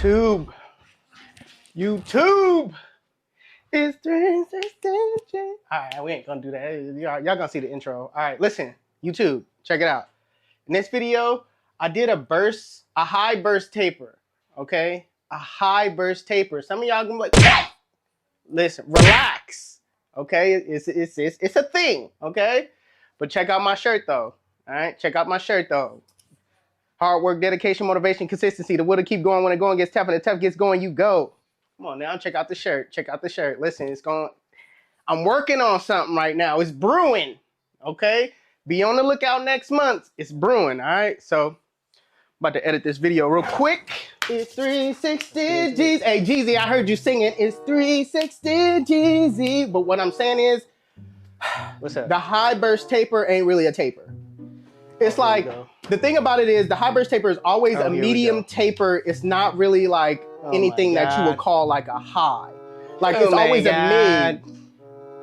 YouTube is 360. All right, we ain't gonna do that. Y'all gonna see the intro. All right, listen, YouTube, check it out. In this video, I did a high burst taper, okay? A high burst taper. Some of y'all gonna be like, ah! Listen, relax, okay? It's a thing, okay? But check out my shirt though, all right? Check out my shirt though. Hard work, dedication, motivation, consistency. The will to keep going when the going gets tough and the tough gets going, you go. Come on now, check out the shirt. Check out the shirt. Listen, I'm working on something right now. It's brewing, okay? Be on the lookout next month. It's brewing, all right? So, I'm about to edit this video real quick. It's 360 G's. Hey, Jeezy, I heard you singing. It's 360 Jeezy. But what I'm saying is, what's up? The high burst taper ain't really a taper. It's like, the thing about it is, the high burst taper is always a medium taper. It's not really like anything that you would call like a high. Like it's always a mid.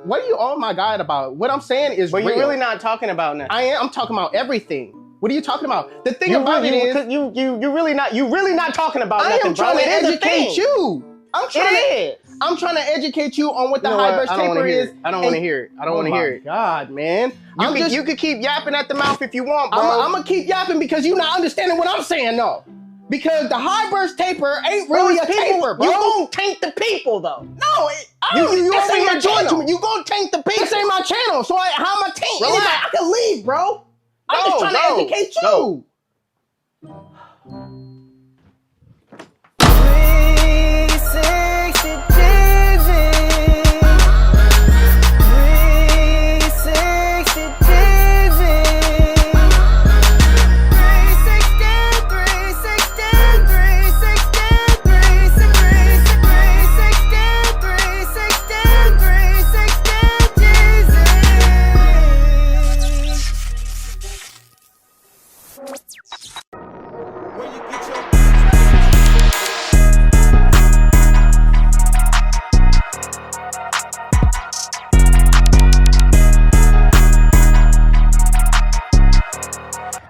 What are you oh my God about? What I'm saying is but real. You're really not talking about nothing. I'm talking about everything. What are you talking about? The thing about it is you're really not talking about nothing, bro. I am trying to educate you. I'm trying to educate you on what the high burst taper is. I don't want to hear it. I don't want to hear it. God, man. You could keep yapping at the mouth if you want, bro. I'm gonna keep yapping because you're not understanding what I'm saying, though. Because the high burst taper ain't really a taper, bro. You gonna taint the people, though. No, you over here joining me. You gonna taint the people. This ain't my channel, so how am I taint anybody? I can leave, bro. I'm just trying to educate you.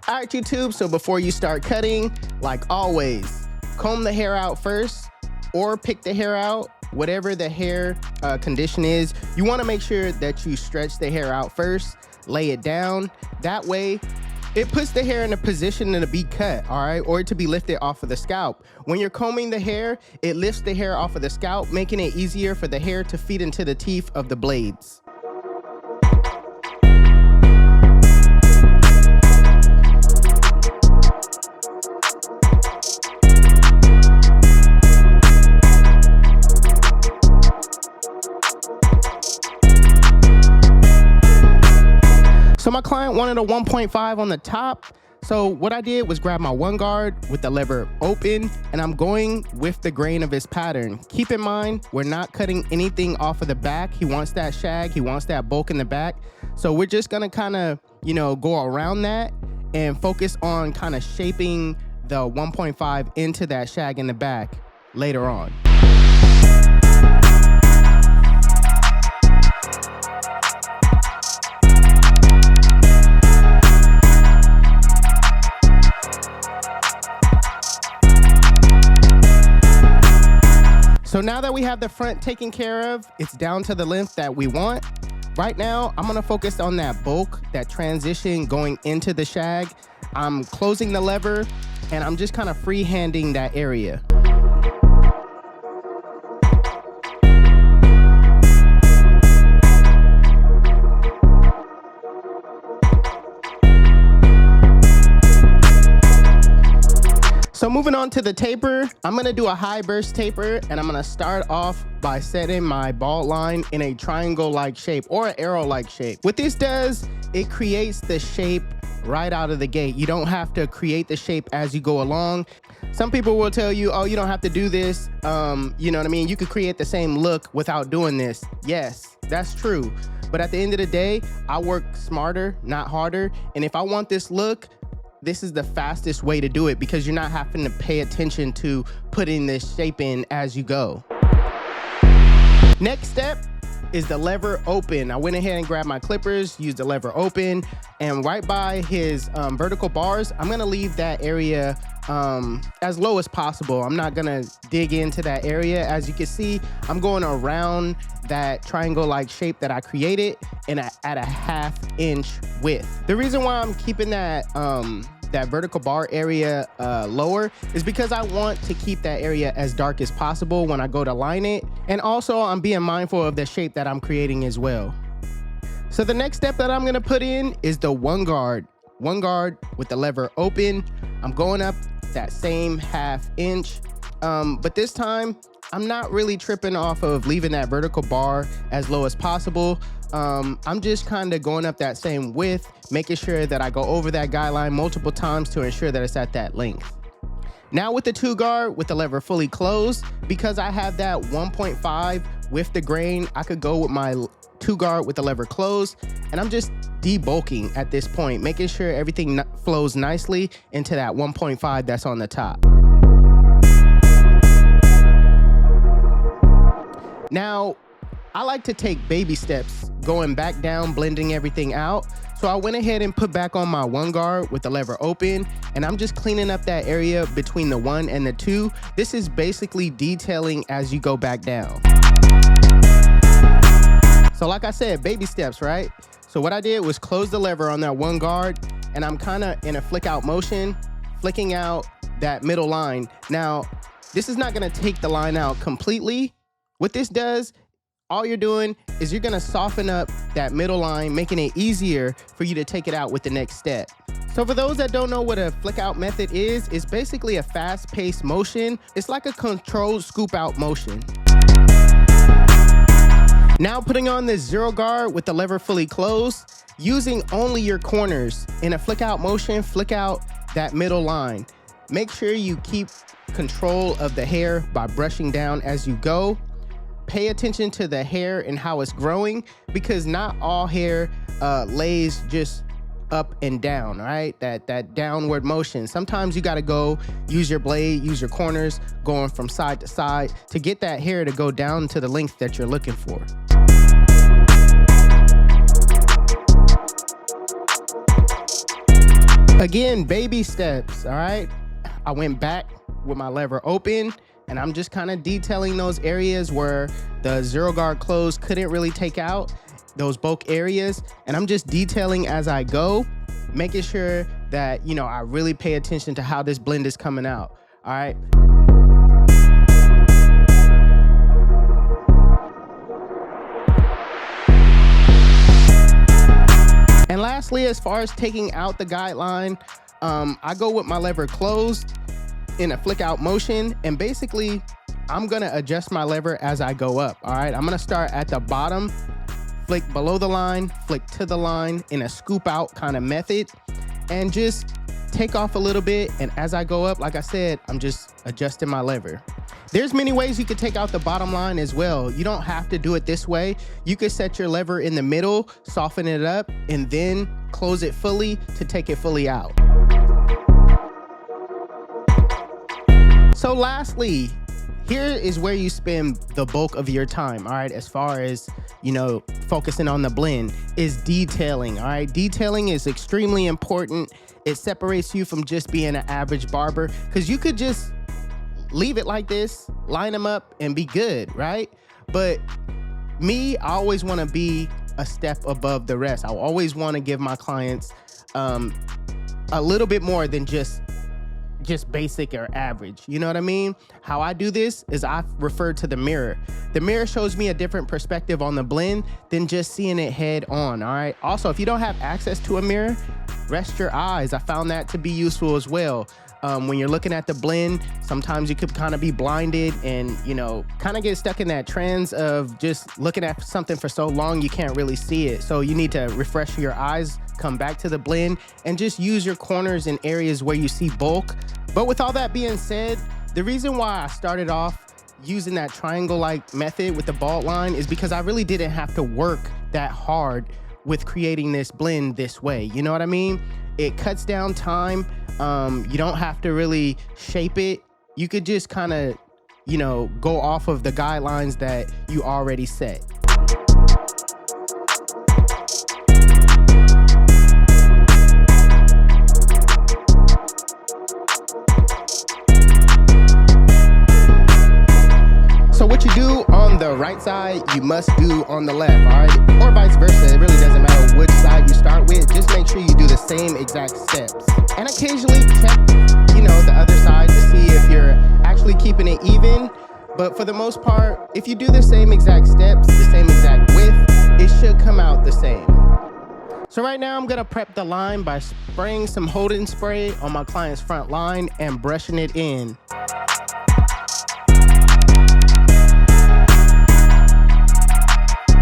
Alright, YouTube, so before you start cutting, like always, comb the hair out first or pick the hair out, whatever the hair condition is. You want to make sure that you stretch the hair out first, lay it down. That way, it puts the hair in a position to be cut, all right, or to be lifted off of the scalp. When you're combing the hair, it lifts the hair off of the scalp, making it easier for the hair to feed into the teeth of the blades. So my client wanted a 1.5 on the top. So what I did was grab my one guard with the lever open, and I'm going with the grain of his pattern. Keep in mind, we're not cutting anything off of the back. He wants that shag, he wants that bulk in the back. So we're just gonna kind of, go around that and focus on kind of shaping the 1.5 into that shag in the back later on. So now that we have the front taken care of, it's down to the length that we want. Right now, I'm gonna focus on that bulk, that transition going into the shag. I'm closing the lever and I'm just kind of freehanding that area. So moving on to the taper, I'm gonna do a high burst taper, and I'm gonna start off by setting my bald line in a triangle-like shape or an arrow-like shape. What this does, it creates the shape right out of the gate. You don't have to create the shape as you go along. Some people will tell you, oh, you don't have to do this. You know what I mean? You could create the same look without doing this. Yes, that's true. But at the end of the day, I work smarter, not harder. And if I want this look, this is the fastest way to do it because you're not having to pay attention to putting this shape in as you go. Next step, is the lever open. I went ahead and grabbed my clippers, used the lever open, and right by his vertical bars, I'm gonna leave that area as low as possible. I'm not gonna dig into that area. As you can see, I'm going around that triangle-like shape that I created and at a 1/2 inch width. The reason why I'm keeping that vertical bar area lower is because I want to keep that area as dark as possible when I go to line it. And also I'm being mindful of the shape that I'm creating as well. So the next step that I'm gonna put in is the one guard with the lever open. I'm going up that same 1/2 inch, but this time I'm not really tripping off of leaving that vertical bar as low as possible. I'm just kind of going up that same width, making sure that I go over that guideline multiple times to ensure that it's at that length. Now with the 2 guard with the lever fully closed, because I have that 1.5 with the grain, I could go with my 2 guard with the lever closed, and I'm just debulking at this point, making sure everything flows nicely into that 1.5 that's on the top. Now, I like to take baby steps, going back down, blending everything out. So I went ahead and put back on my 1 guard with the lever open, and I'm just cleaning up that area between the 1 and the 2. This is basically detailing as you go back down. So like I said, baby steps, right? So what I did was close the lever on that 1 guard, and I'm kind of in a flick out motion, flicking out that middle line. Now, this is not gonna take the line out completely. What this does, all you're doing is you're gonna soften up that middle line, making it easier for you to take it out with the next step. So for those that don't know what a flick out method is, it's basically a fast paced motion. It's like a controlled scoop out motion. Now putting on this 0 guard with the lever fully closed, using only your corners. In a flick out motion, flick out that middle line. Make sure you keep control of the hair by brushing down as you go. Pay attention to the hair and how it's growing, because not all hair lays just up and down, right? That downward motion. Sometimes you gotta go use your blade, use your corners, going from side to side to get that hair to go down to the length that you're looking for. Again, baby steps, all right? I went back with my lever open, and I'm just kind of detailing those areas where the 0 guard close couldn't really take out, those bulk areas. And I'm just detailing as I go, making sure that, I really pay attention to how this blend is coming out, all right? And lastly, as far as taking out the guideline, I go with my lever closed in a flick out motion, and basically I'm gonna adjust my lever as I go up. All right, I'm gonna start at the bottom, flick below the line, flick to the line in a scoop out kind of method, and just take off a little bit. And as I go up, like I said, I'm just adjusting my lever. There's many ways you could take out the bottom line as well. You don't have to do it this way. You could set your lever in the middle, soften it up, and then close it fully to take it fully out. So lastly, here is where you spend the bulk of your time, all right, as far as, focusing on the blend, is detailing, all right? Detailing is extremely important. It separates you from just being an average barber, because you could just leave it like this, line them up, and be good, right? But me, I always want to be a step above the rest. I always want to give my clients a little bit more than just basic or average. You know what I mean? How I do this is I refer to the mirror. The mirror shows me a different perspective on the blend than just seeing it head on, all right? Also, if you don't have access to a mirror, rest your eyes. I found that to be useful as well. When you're looking at the blend, sometimes you could kind of be blinded and, kind of get stuck in that trance of just looking at something for so long you can't really see it. So you need to refresh your eyes, come back to the blend, and just use your corners in areas where you see bulk. But with all that being said, the reason why I started off using that triangle-like method with the bald line is because I really didn't have to work that hard with creating this blend this way. You know what I mean? It cuts down time. You don't have to really shape it. You could just kind of, go off of the guidelines that you already set. you do on the right side, you must do on the left, all right? Or vice versa, it really doesn't matter which side you start with. Just make sure you do the same exact steps. And occasionally check, the other side to see if you're actually keeping it even. But for the most part, if you do the same exact steps, the same exact width, it should come out the same. So right now I'm gonna prep the line by spraying some hold-in spray on my client's front line and brushing it in.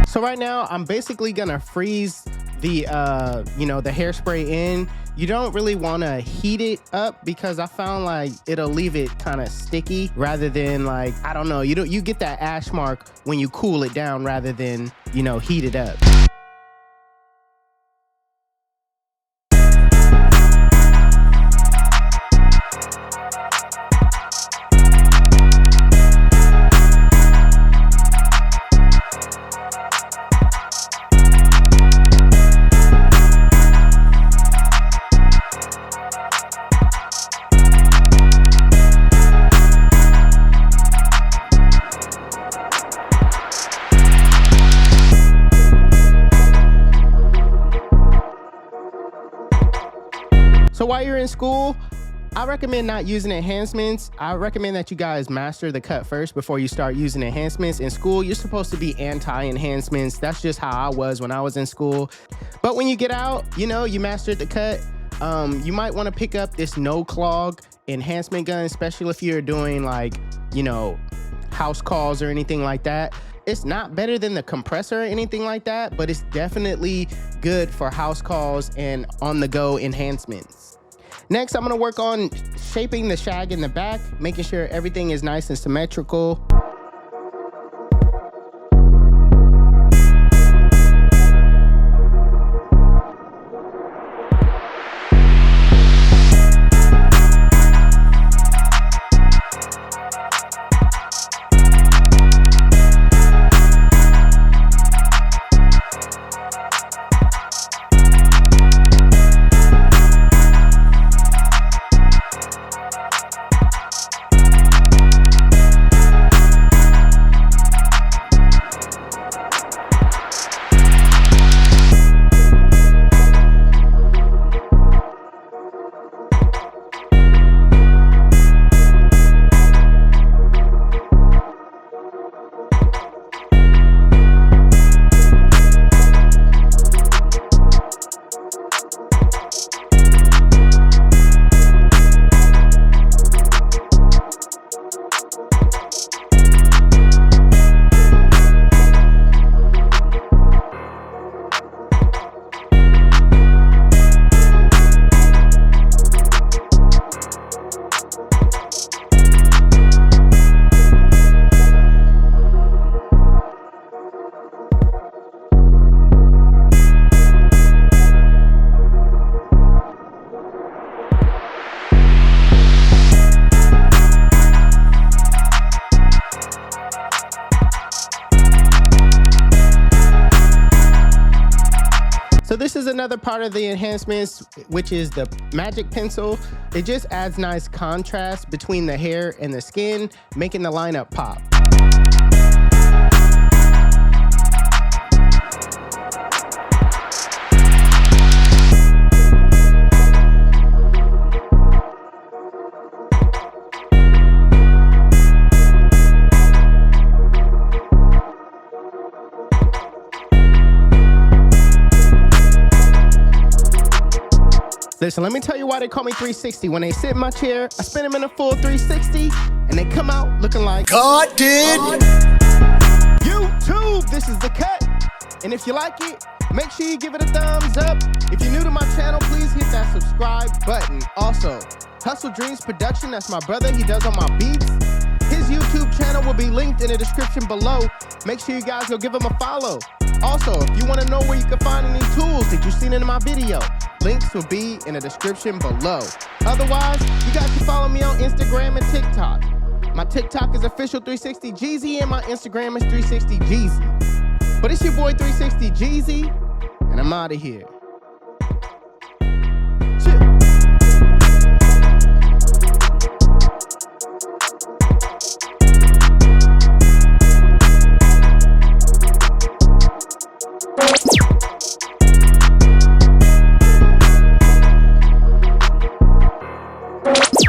So right now I'm basically gonna freeze the the hairspray in. You don't really want to heat it up because I found like it'll leave it kind of sticky rather than like, I don't know, you get that ash mark when you cool it down rather than heat it up. So while you're in school, I recommend not using enhancements. I recommend that you guys master the cut first before you start using enhancements. In school, you're supposed to be anti-enhancements. That's just how I was when I was in school. But when you get out, you mastered the cut. You might want to pick up this no clog enhancement gun, especially if you're doing like, house calls or anything like that. It's not better than the compressor or anything like that, but it's definitely good for house calls and on-the-go enhancements. Next, I'm gonna work on shaping the shag in the back, making sure everything is nice and symmetrical. So this is another part of the enhancements, which is the magic pencil. It just adds nice contrast between the hair and the skin, making the lineup pop. Listen, let me tell you why they call me 360. When they sit in my chair, I spin them in a full 360, and they come out looking like God did. YouTube, this is the cut. And if you like it, make sure you give it a thumbs up. If you're new to my channel, please hit that subscribe button. Also, HustleDreamProduction, that's my brother. He does all my beats. His YouTube channel will be linked in the description below. Make sure you guys go give him a follow. Also, if you want to know where you can find any tools that you've seen in my video, links will be in the description below. Otherwise, you guys can follow me on Instagram and TikTok. My TikTok is official360Jeezy and my Instagram is 360Jeezy. But it's your boy 360Jeezy, and I'm out of here.